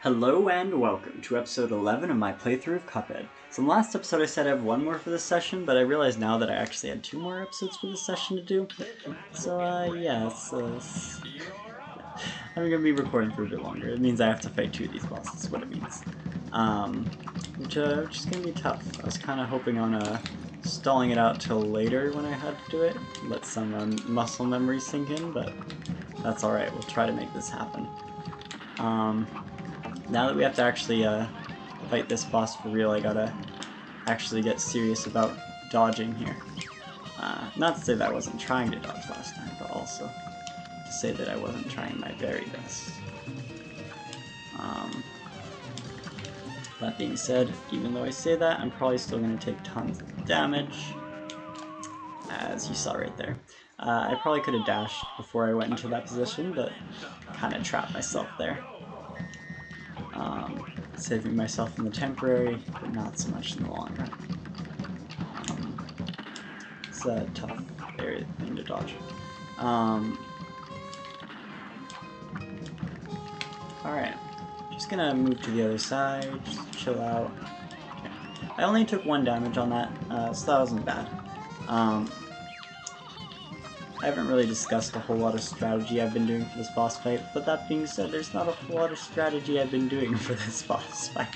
Hello and welcome to episode 11 of my playthrough of Cuphead. So in the last episode I said I have one more for this session, but I realize now that I actually had two more episodes for this session to do. So yeah, I'm gonna be recording for a bit longer. It means I have to fight two of these bosses, is what it means. Which is gonna be tough. I was kind of hoping on stalling it out till later when I had to do it, let some muscle memory sink in, but that's alright, we'll try to make this happen. Now that we have to actually fight this boss for real, I gotta actually get serious about dodging here. Not to say that I wasn't trying to dodge last time, but also to say that I wasn't trying my very best. That being said, even though I say that, I'm probably still going to take tons of damage, as you saw right there. I probably could have dashed before I went into that position, but kind of trapped myself there. Saving myself in the temporary, but not so much in the long run. It's a tough area thing to dodge. Alright, just gonna move to the other side, just chill out. Okay. I only took 1 damage on that, so that wasn't bad. I haven't really discussed a whole lot of strategy I've been doing for this boss fight, but that being said, there's not a whole lot of strategy I've been doing for this boss fight.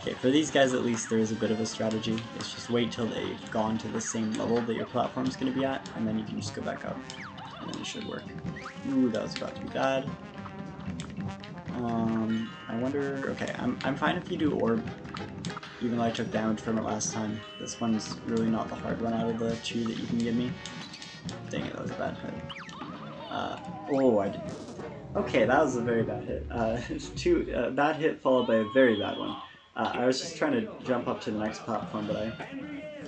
Okay, for these guys at least there is a bit of a strategy. It's just wait till they've gone to the same level that your platform's going to be at, and then you can just go back up, and then it should work. Ooh, that was about to be bad. I wonder... okay, I'm fine if you do orb, even though I took damage from it last time. This one's really not the hard one out of the 2 that you can give me. Dang it, that was a bad hit. Oh, I did. Okay, that was a very bad hit. Bad hit followed by a very bad one. I was just trying to jump up to the next platform, but I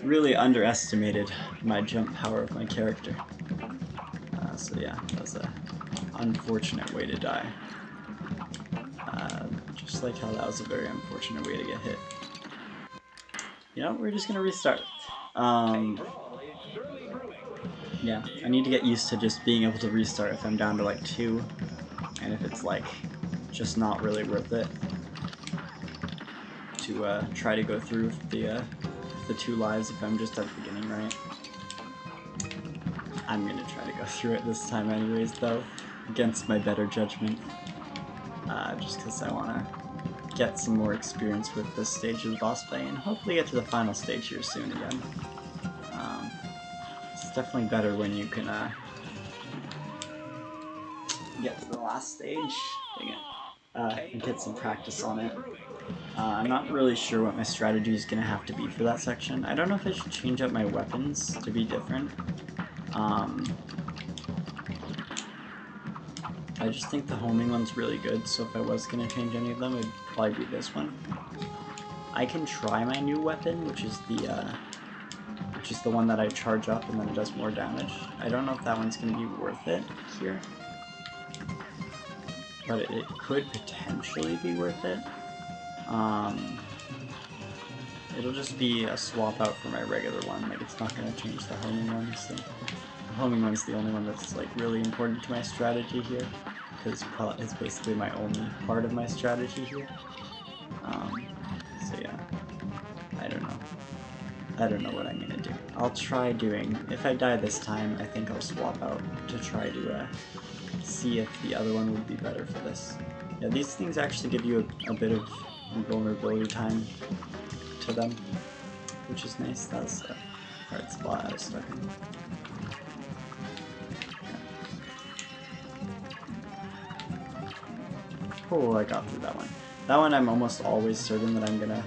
really underestimated my jump power of my character. So yeah, that was an unfortunate way to die. Just like how that was a very unfortunate way to get hit. You know, we're just gonna restart. Yeah, I need to get used to just being able to restart if I'm down to like 2, and if it's like just not really worth it to try to go through the 2 lives if I'm just at the beginning, right? I'm gonna try to go through it this time anyways though, against my better judgment, just because I want to get some more experience with this stage of the boss fight and hopefully get to the final stage here soon again. It's definitely better when you can get to the last stage, dang it, and get some practice on it. I'm not really sure what my strategy is going to have to be for that section. I don't know if I should change up my weapons to be different. I just think the homing one's really good, so if I was going to change any of them, it'd probably be this one. I can try my new weapon, which is the one that I charge up and then it does more damage. I don't know if that one's going to be worth it here, but it could potentially be worth it. It'll just be a swap out for my regular one, like it's not going to change the homing one, so the homing one's the only one that's like really important to my strategy here, because it's basically my only part of my strategy here. So yeah, I don't know what I'm gonna do. I'll try doing, if I die this time, I think I'll swap out to try to see if the other one would be better for this. Yeah, these things actually give you a bit of vulnerability time to them, which is nice. That's a hard spot I was stuck in. Oh, I got through that one. That one I'm almost always certain that I'm gonna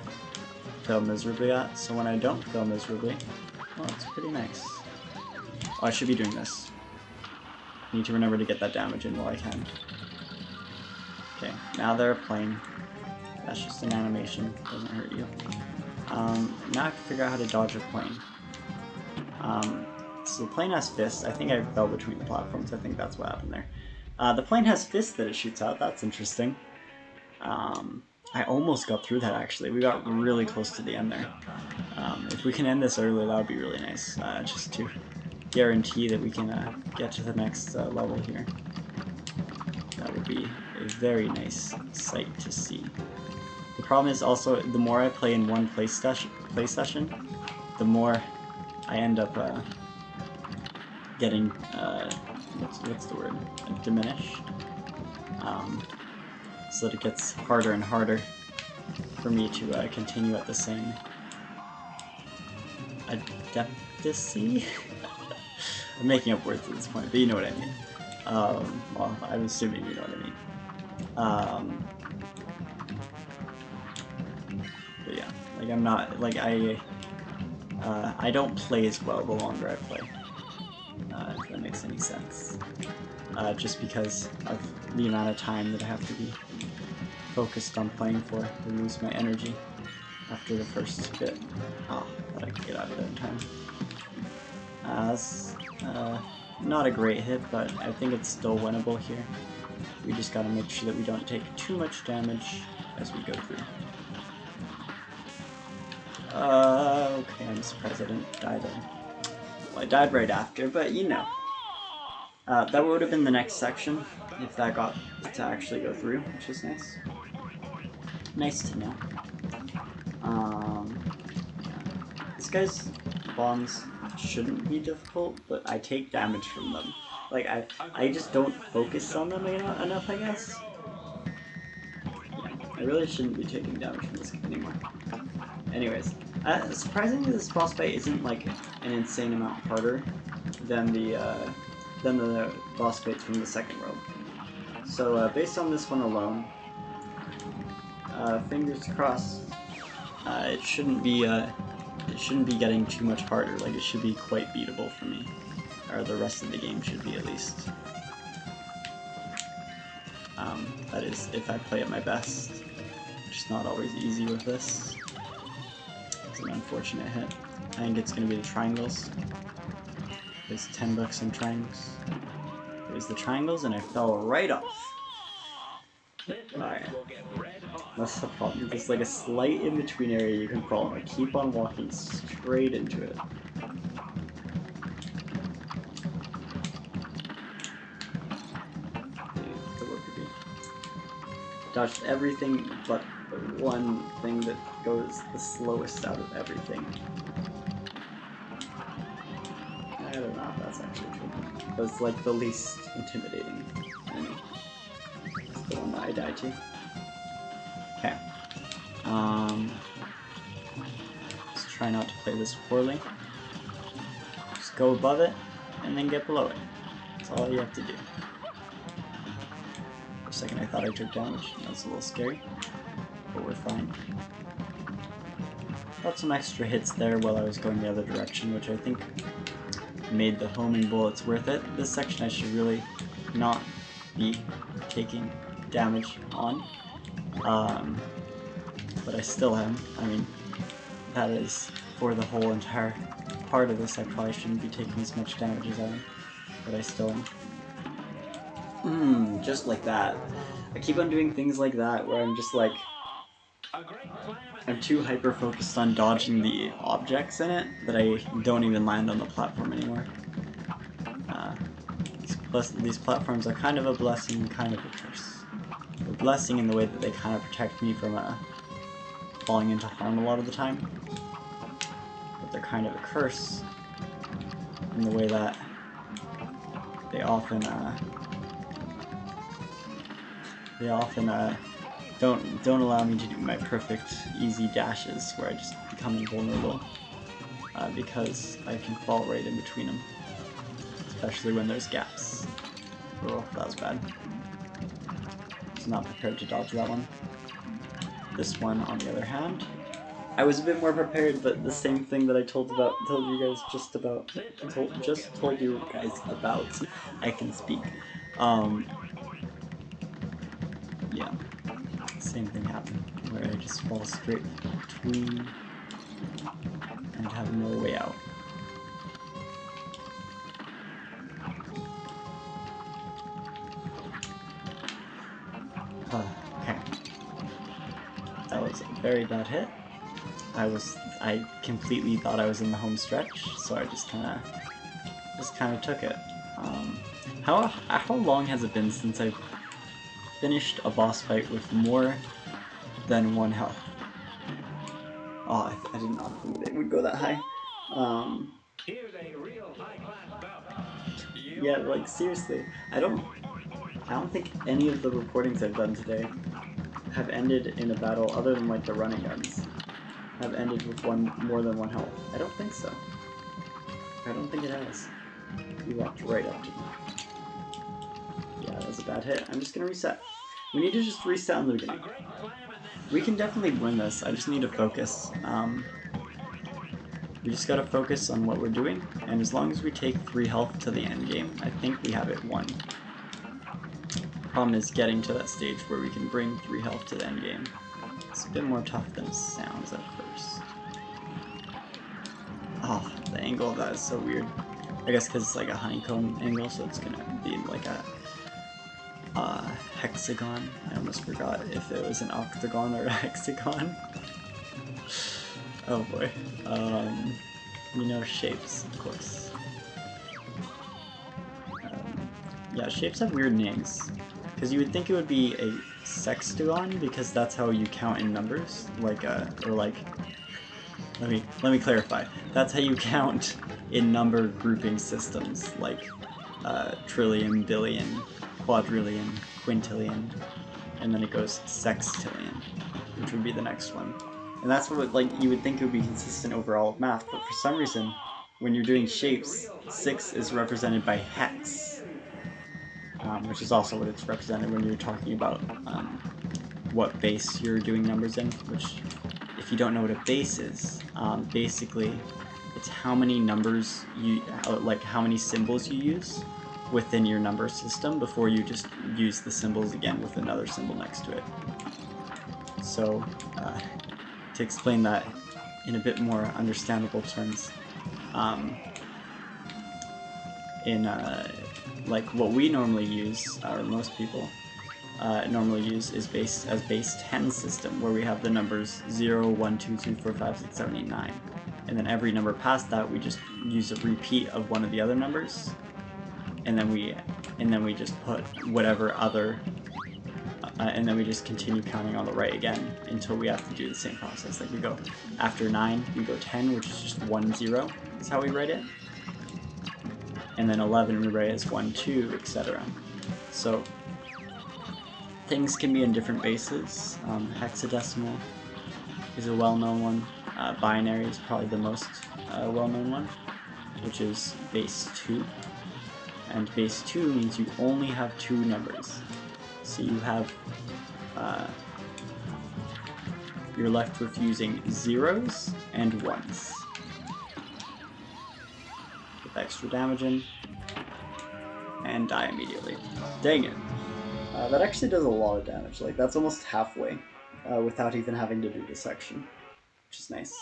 fail miserably at, so when I don't fail miserably, well, it's pretty nice. Oh, I should be doing this. Need to remember to get that damage in while I can. Okay, now they're playing. That's just an animation, doesn't hurt you. Now I have to figure out how to dodge a plane. So the plane has fists. I think I fell between the platforms. I think that's what happened there. The plane has fists that it shoots out. That's interesting. I almost got through that actually. We got really close to the end there. If we can end this early, that would be really nice. Just to guarantee that we can get to the next level here. That would be a very nice sight to see. The problem is also, the more I play in one play session, the more I end up getting, what's the word? Diminished. So that it gets harder and harder for me to continue at the same adeptacy? I'm making up words at this point, but you know what I mean. Well, I'm assuming you know what I mean. But yeah, like I'm not, like I don't play as well the longer I play, if that makes any sense. Just because of the amount of time that I have to be focused on playing for, I lose my energy after the first bit. Oh, I thought I could get out of there in time. That's not a great hit, but I think it's still winnable here. We just gotta make sure that we don't take too much damage as we go through. Okay, I'm surprised I didn't die then. Well, I died right after, but you know. That would have been the next section, if that got to actually go through, which is nice. Nice to know. This guy's bombs shouldn't be difficult, but I take damage from them. Like, I just don't focus on them enough, I guess. Yeah, I really shouldn't be taking damage from this anymore. Anyways, surprisingly this boss fight isn't like an insane amount harder than the boss fights from the second world. So based on this one alone, fingers crossed, it shouldn't be getting too much harder. Like, it should be quite beatable for me, or the rest of the game should be at least. That is, if I play at my best, which is not always easy with this. It's an unfortunate hit. I think it's going to be the triangles. There's $10 in triangles. There's the triangles, and I fell right off. Alright. That's the problem. There's like a slight in-between area you can crawl, and I keep on walking straight into it. Dodged everything but the one thing that goes the slowest out of everything. I don't know if that's actually true. But it's like the least intimidating enemy. It's the one that I died to. Okay. Let's try not to play this poorly. Just go above it, and then get below it. That's all you have to do. For a second I thought I took damage. That was a little scary. But we're fine. Got some extra hits there while I was going the other direction, which I think made the homing bullets worth it. This section I should really not be taking damage on. But I still am. I mean, that is, for the whole entire part of this, I probably shouldn't be taking as much damage as I am. But I still am. Just like that. I keep on doing things like that where I'm just like, I'm too hyper-focused on dodging the objects in it that I don't even land on the platform anymore. These platforms are kind of a blessing and kind of a curse. A blessing in the way that they kind of protect me from falling into harm a lot of the time. But they're kind of a curse in the way that they often don't allow me to do my perfect easy dashes where I just become invulnerable, because I can fall right in between them, especially when there's gaps. Oh, that was bad. I was not prepared to dodge that one. This one, on the other hand, I was a bit more prepared, but the same thing that I told you guys about, I can speak. Yeah. Same thing happened, where I just fall straight between and have no way out. Okay. That was a very bad hit. I completely thought I was in the home stretch, so I just kinda took it. How long has it been since I've finished a boss fight with more than 1 health. Oh, I did not think it would go that high. Yeah, like seriously, I don't think any of the recordings I've done today have ended in a battle other than like the running guns have ended with more than 1 health. I don't think so. I don't think it has. You walked right up to me. Yeah, that was a bad hit. I'm just gonna reset. We need to just reset in the beginning. We can definitely win this. I just need to focus. We just gotta focus on what we're doing, and as long as we take 3 health to the end game, I think we have it won. Problem is getting to that stage where we can bring 3 health to the end game. It's a bit more tough than it sounds at first. Oh, the angle of that is so weird. I guess because it's like a honeycomb angle, so it's gonna be like a hexagon. I almost forgot if it was an octagon or a hexagon. Oh boy. You know shapes, of course. Yeah, shapes have weird names. Because you would think it would be a sextagon, because that's how you count in numbers. Like, or like... Let me clarify. That's how you count in number grouping systems, like trillion, billion, quadrillion, quintillion, and then it goes sextillion, which would be the next one. And that's what like you would think it would be consistent over all of math, but for some reason, when you're doing shapes, 6 is represented by hex, which is also what it's represented when you're talking about what base you're doing numbers in, which, if you don't know what a base is, basically it's how many numbers you, like how many symbols you use within your number system before you just use the symbols again with another symbol next to it. So, to explain that in a bit more understandable terms, like what we normally use, or most people normally use, is base 10 system, where we have the numbers 0, 1, 2, 3, 4, 5, 6, 7, 8, 9. And then every number past that, we just use a repeat of one of the other numbers, and then we just put whatever other, and then we just continue counting on the right again until we have to do the same process. Like we go after 9, we go 10, which is just 1, 0 is how we write it, and then 11 we write as 1, 2, etc. So things can be in different bases. Hexadecimal is a well-known one. Binary is probably the most well-known one, which is base 2. And base 2 means you only have 2 numbers. So you have, you're left with using 0s and 1s. Get the extra damage in, and die immediately. Dang it. That actually does a lot of damage. Like, that's almost halfway, without even having to do this section, which is nice.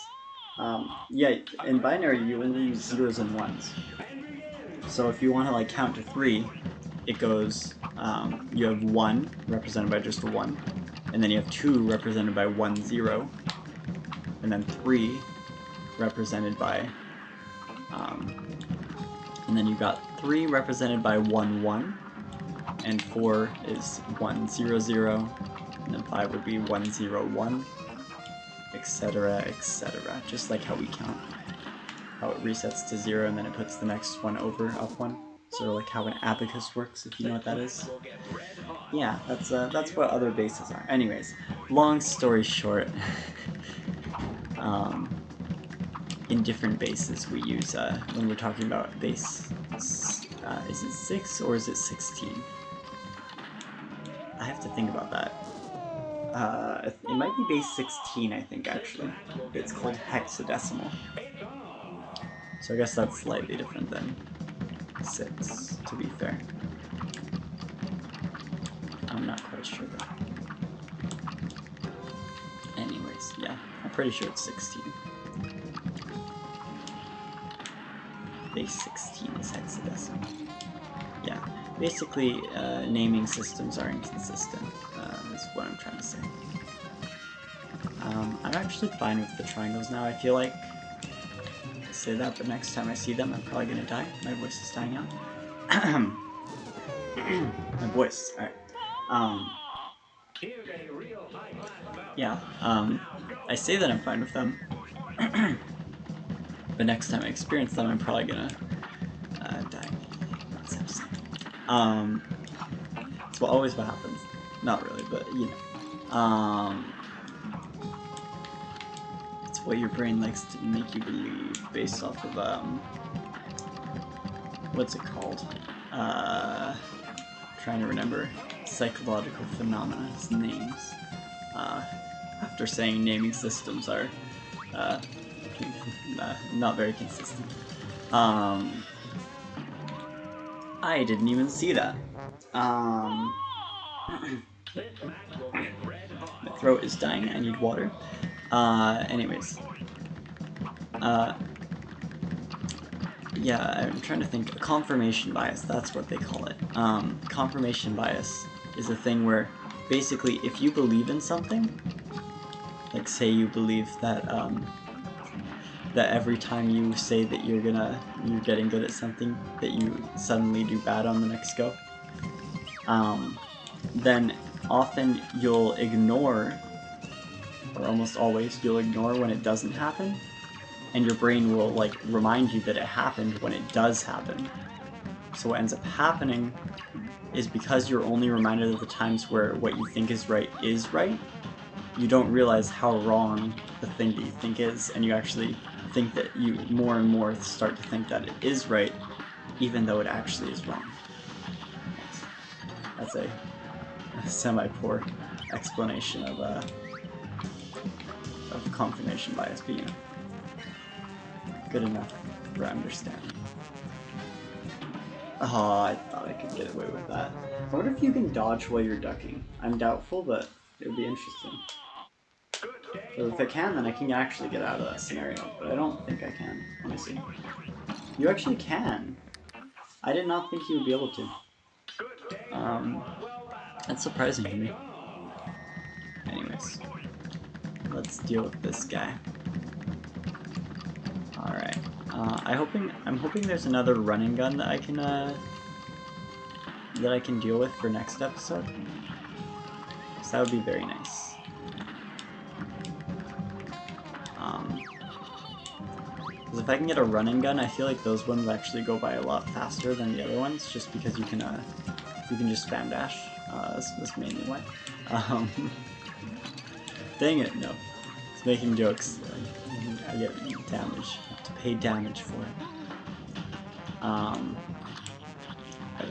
Yeah, in binary you only use 0s and 1s. So if you want to like count to 3, it goes, you have 1 represented by just a 1, and then you have 2 represented by 1, 0, and then 3 represented by, and then you got 3 represented by 1, 1, and 4 is 1, 0, 0, and then 5 would be 1, 0, 1, etc., etc. Just like how we count. How it resets to 0 and then it puts the next one over, up 1. Sort of like how an abacus works, if you know what that is. Yeah, that's what other bases are. Anyways, long story short, in different bases we use, when we're talking about base, is it 6 or is it 16? I have to think about that. It might be base 16, I think, actually. It's called hexadecimal. So I guess that's slightly different than 6, to be fair. I'm not quite sure though. Anyways, yeah, I'm pretty sure it's 16. Base 16 is hexadecimal. Yeah, basically, naming systems are inconsistent, is what I'm trying to say. I'm actually fine with the triangles now, I feel like. I say that, but next time I see them, I'm probably gonna die. My voice is dying out. My voice, alright. yeah, I say that I'm fine with them, but next time I experience them, I'm probably gonna die. That's upsetting. It's always what happens. Not really, but you know. It's what your brain likes to make you believe based off of what's it called? Trying to remember psychological phenomena's names. After saying naming systems are not very consistent. I didn't even see that. My throat is dying, I need water. Anyways. Yeah, I'm trying to think. Confirmation bias, that's what they call it. Confirmation bias is a thing where basically if you believe in something, like say you believe that that every time you say that you're getting good at something, that you suddenly do bad on the next go, then often you'll ignore, or almost always, you'll ignore when it doesn't happen, and your brain will like remind you that it happened when it does happen. So what ends up happening is because you're only reminded of the times where what you think is right, you don't realize how wrong the thing that you think is, and you actually think that you more and more start to think that it is right, even though it actually is wrong. That's a semi-poor explanation of confirmation bias, but you know, good enough for understanding. Oh, I thought I could get away with that. I wonder if you can dodge while you're ducking. I'm doubtful, but it would be interesting. So if I can, then I can actually get out of that scenario, but I don't think I can. Let me see. You actually can! I did not think you would be able to. That's surprising to me. Anyways, let's deal with this guy. Alright. I'm hoping there's another running gun that I can deal with for next episode. So that would be very nice. Because if I can get a running gun, I feel like those ones actually go by a lot faster than the other ones, just because you can just spam dash. That's mainly why. Dang it, no. It's making jokes. I get damage. I have to pay damage for it. But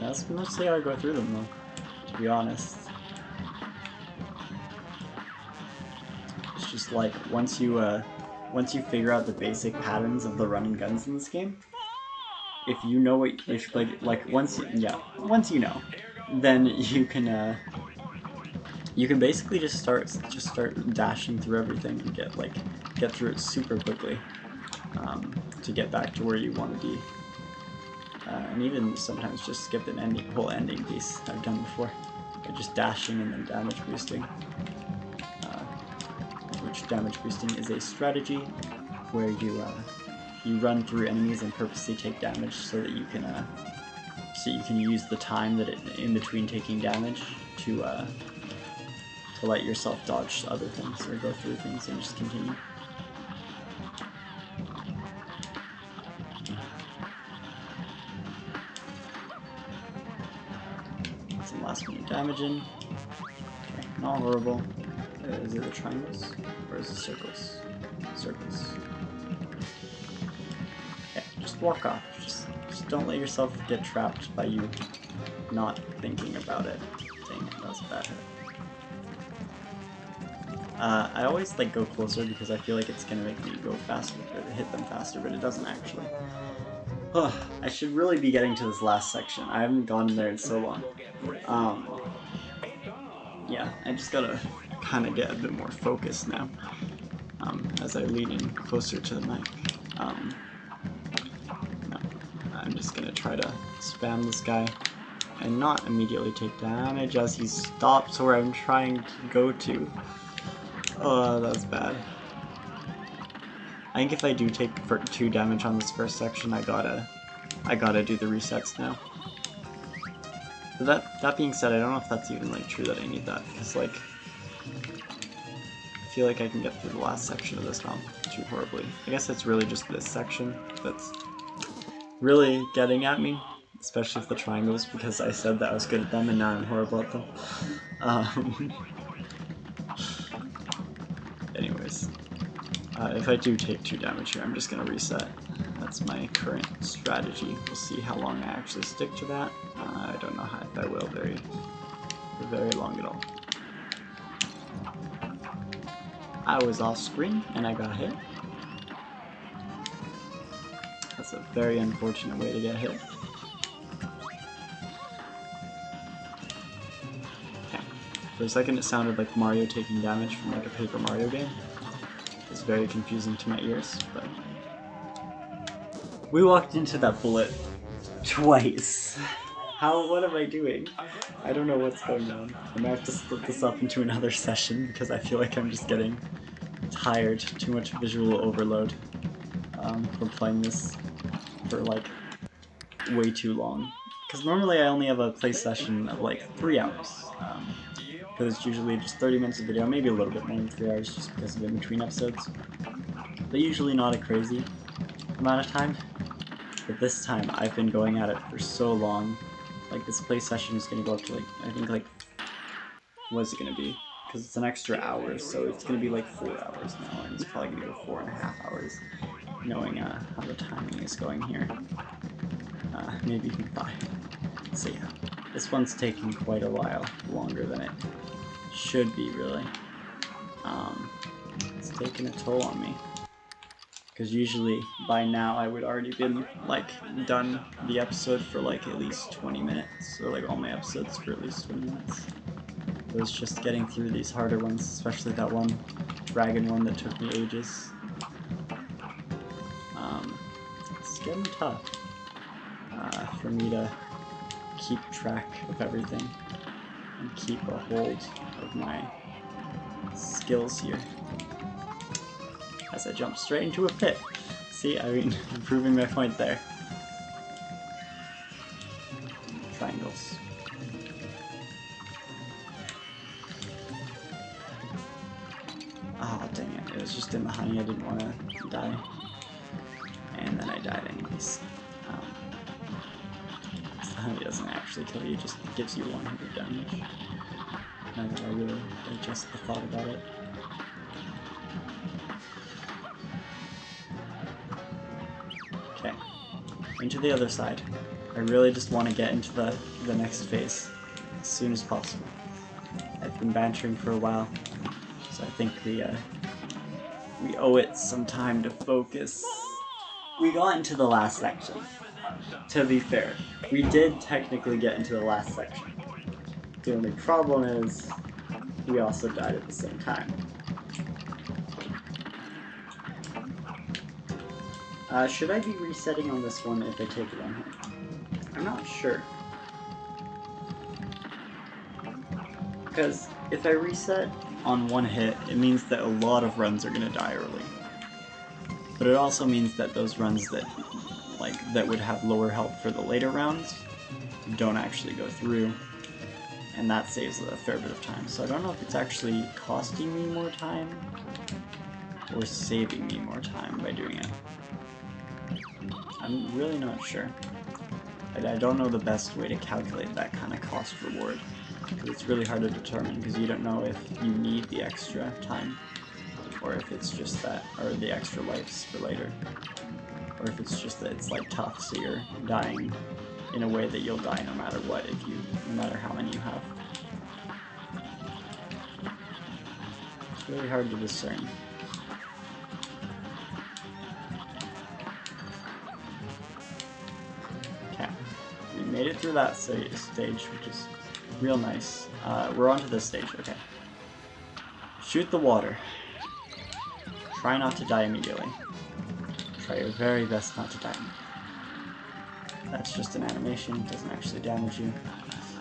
that's mostly how I go through them, though, to be honest. It's just like, once you figure out the basic patterns of the running guns in this game, if you know what, once you know, then you can basically just start dashing through everything and get through it super quickly, to get back to where you want to be, and even sometimes just skip the whole ending piece I've done before, by just dashing and then damage boosting. Which damage boosting is a strategy where you run through enemies and purposely take damage so that you can use the time that in between taking damage to let yourself dodge other things or go through things and just continue. Some last minute damage in. Okay, not horrible. Is it the triangles? Or is it circles? Circles. Okay, just walk off. Just don't let yourself get trapped by you not thinking about it. Dang, that was a bad hit. I always go closer because I feel like it's gonna make me go faster, or hit them faster, but it doesn't actually. I should really be getting to this last section. I haven't gone in there in so long. Yeah, I just gotta kind of get a bit more focused now, as I lean in closer to the mic. I'm just gonna try to spam this guy and not immediately take damage as he stops where I'm trying to go to. Oh, that's bad. I think if I do take 2 damage on this first section, I gotta do the resets now. But that being said, I don't know if that's even true that I need that, because feel like I can get through the last section of this not too horribly. I guess it's really just this section that's really getting at me, especially with the triangles, because I said that I was good at them and now I'm horrible at them. Anyways, if I do take 2 damage here, I'm just going to reset. That's my current strategy. We'll see how long I actually stick to that. I don't know if I will for very long at all. I was off screen and I got hit. That's a very unfortunate way to get hit. Okay. For a second it sounded like Mario taking damage from like a Paper Mario game. It's very confusing to my ears, but... We walked into that bullet twice. What am I doing? I don't know what's going on. I might have to split this up into another session because I feel like I'm just getting tired. Too much visual overload from playing this for like way too long. Because normally I only have a play session of like 3 hours. Because it's usually just 30 minutes of video, maybe a little bit more than 3 hours just because of in between episodes. But usually not a crazy amount of time. But this time I've been going at it for so long. Like this play session is going to go up to like, I think like, what's it going to be? Because it's an extra hour, so it's going to be like 4 hours now, and it's probably going to go 4.5 hours, knowing how the timing is going here. Maybe even 5. So yeah, this one's taking quite a while, longer than it should be really. It's taking a toll on me. Because usually by now I would already been like done the episode for like at least 20 minutes, or like all my episodes for at least 20 minutes. It was just getting through these harder ones, especially that one dragon one that took me ages. It's getting tough for me to keep track of everything and keep a hold of my skills here. As I jump straight into a pit. See, I mean, I'm proving my point there. Triangles. Oh, dang it. It was just in the honey. I didn't want to die. And then I died anyways. The honey doesn't actually kill you, it just gives you 100 damage. Now that I really digest the thought about it. Okay, into the other side. I really just want to get into the next phase as soon as possible. I've been bantering for a while, so I think we owe it some time to focus. We got into the last section. To be fair, we did technically get into the last section. The only problem is we also died at the same time. Should I be resetting on this one if I take it on hit? I'm not sure. Because if I reset on one hit, it means that a lot of runs are going to die early. But it also means that those runs that would have lower health for the later rounds don't actually go through. And that saves a fair bit of time. So I don't know if it's actually costing me more time or saving me more time by doing it. I'm really not sure. I don't know the best way to calculate that kind of cost reward. Because it's really hard to determine because you don't know if you need the extra time or if it's just that, or the extra lives for later. Or if it's just that it's like tough, so you're dying in a way that you'll die no matter what, no matter how many you have. It's really hard to discern. Okay, we made it through that stage, which is real nice. We're on to this stage, okay. Shoot the water. Try not to die immediately. Try your very best not to die. That's just an animation, it doesn't actually damage you.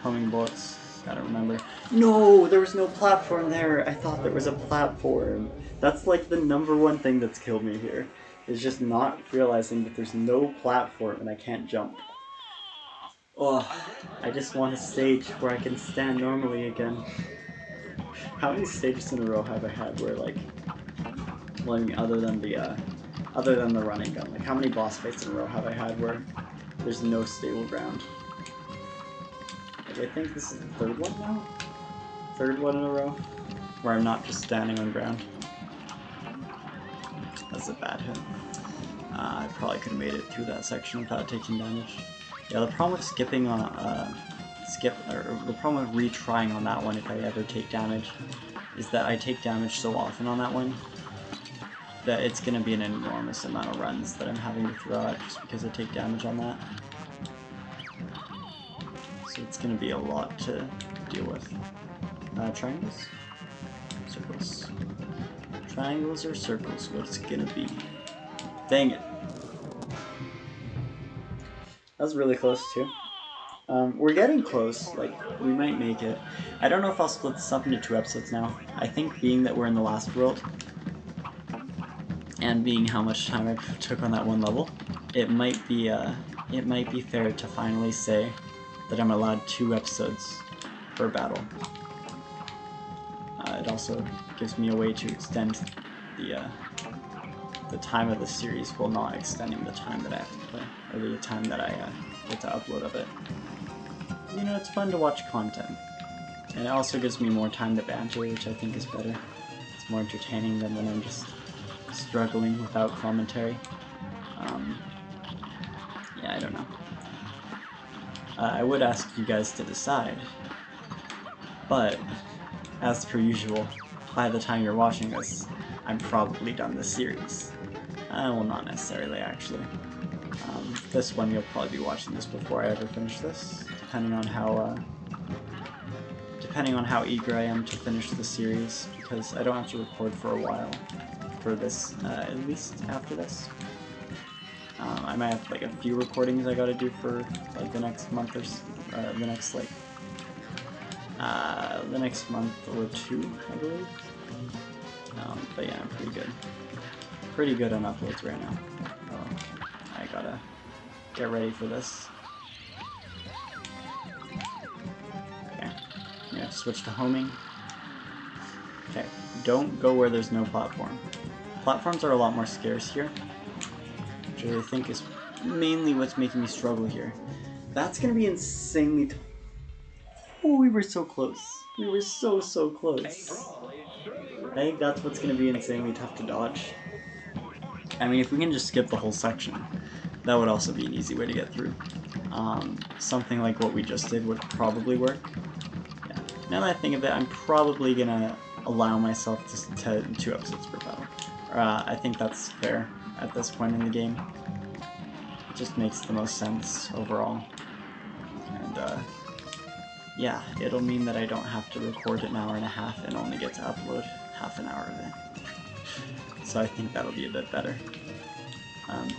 Homing bullets, gotta remember. No, there was no platform there! I thought there was a platform. That's like the #1 thing that's killed me here. Is just not realizing that there's no platform and I can't jump. Oh, I just want a stage where I can stand normally again. How many stages in a row have I had where, like, well, I mean, other than the running gun, like, how many boss fights in a row have I had where there's no stable ground? Like, I think this is the third one now? Third one in a row? Where I'm not just standing on ground. That's a bad hit. I probably could have made it through that section without taking damage. Yeah, the problem with skipping on the problem with retrying on that one if I ever take damage is that I take damage so often on that one that it's going to be an enormous amount of runs that I'm having to throw out just because I take damage on that. So it's going to be a lot to deal with. Triangles? Circles. Triangles or circles? What's it going to be? Dang it. That was really close too. We're getting close, like, we might make it. I don't know if I'll split this up into 2 episodes now. I think being that we're in the last world, and being how much time I took on that one level, it might be fair to finally say that I'm allowed 2 episodes per battle. It also gives me a way to extend the time of the series while not extending the time that I have to play, or the time that I get to upload of it. You know, it's fun to watch content. And it also gives me more time to banter, which I think is better. It's more entertaining than when I'm just struggling without commentary. Yeah, I don't know. I would ask you guys to decide, but as per usual, by the time you're watching this, I'm probably done the series. Well, not necessarily, actually. This one, you'll probably be watching this before I ever finish this, depending on how eager I am to finish the series, because I don't have to record for a while for this, at least after this. I might have like a few recordings I gotta do for like the next month or the next month or 2, I believe. But yeah, I'm pretty good on uploads right now. I gotta get ready for this. Okay, you have to switch to homing. Okay, don't go where there's no platform. Platforms are a lot more scarce here, which I think is mainly what's making me struggle here. That's gonna be insanely tough. Oh, we were so close. We were so close. I think that's what's gonna be insanely tough to dodge. I mean, if we can just skip the whole section, that would also be an easy way to get through. Something like what we just did would probably work. Yeah. Now that I think of it, I'm probably gonna allow myself to 2 episodes per battle. I think that's fair at this point in the game. It just makes the most sense overall. And yeah, it'll mean that I don't have to record an hour and a half and only get to upload half an hour of it. So I think that'll be a bit better.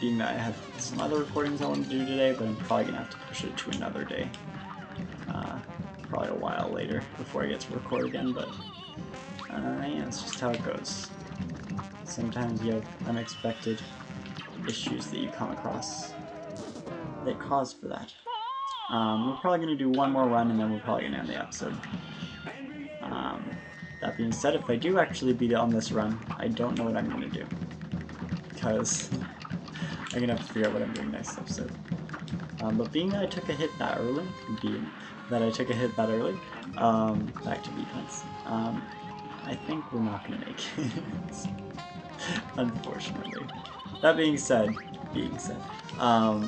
Being that I have some other recordings I want to do today, but I'm probably going to have to push it to another day. Probably a while later before I get to record again, but yeah, it's just how it goes. Sometimes you have unexpected issues that you come across that cause for that. We're probably going to do one more run and then we're probably going to end the episode. That being said, if I do actually beat it on this run, I don't know what I'm going to do. Because I'm going to have to figure out what I'm doing next episode. But being that I took a hit that early, back to defense, I think we're not going to make it. Unfortunately. That being said, I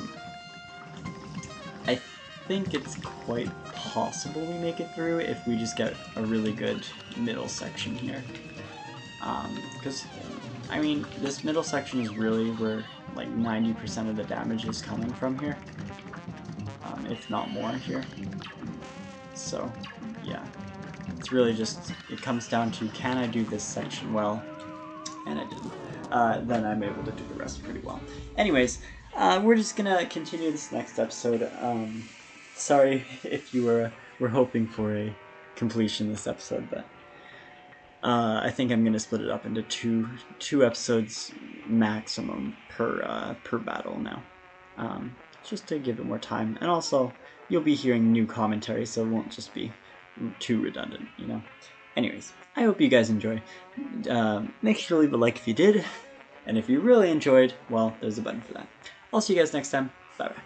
think it's quite possible we make it through if we just get a really good middle section here. Because, I mean, this middle section is really where like 90% of the damage is coming from here. If not more here. So, yeah. It's really just, it comes down to, can I do this section well? And I didn't. Then I'm able to do the rest pretty well. Anyways, we're just gonna continue this next episode. Sorry if you were hoping for a completion this episode, but I think I'm gonna split it up into two episodes maximum per battle now, just to give it more time. And also, you'll be hearing new commentary, so it won't just be too redundant, you know. Anyways, I hope you guys enjoy. Make sure to leave a like if you did, and if you really enjoyed, well, there's a button for that. I'll see you guys next time. Bye-bye.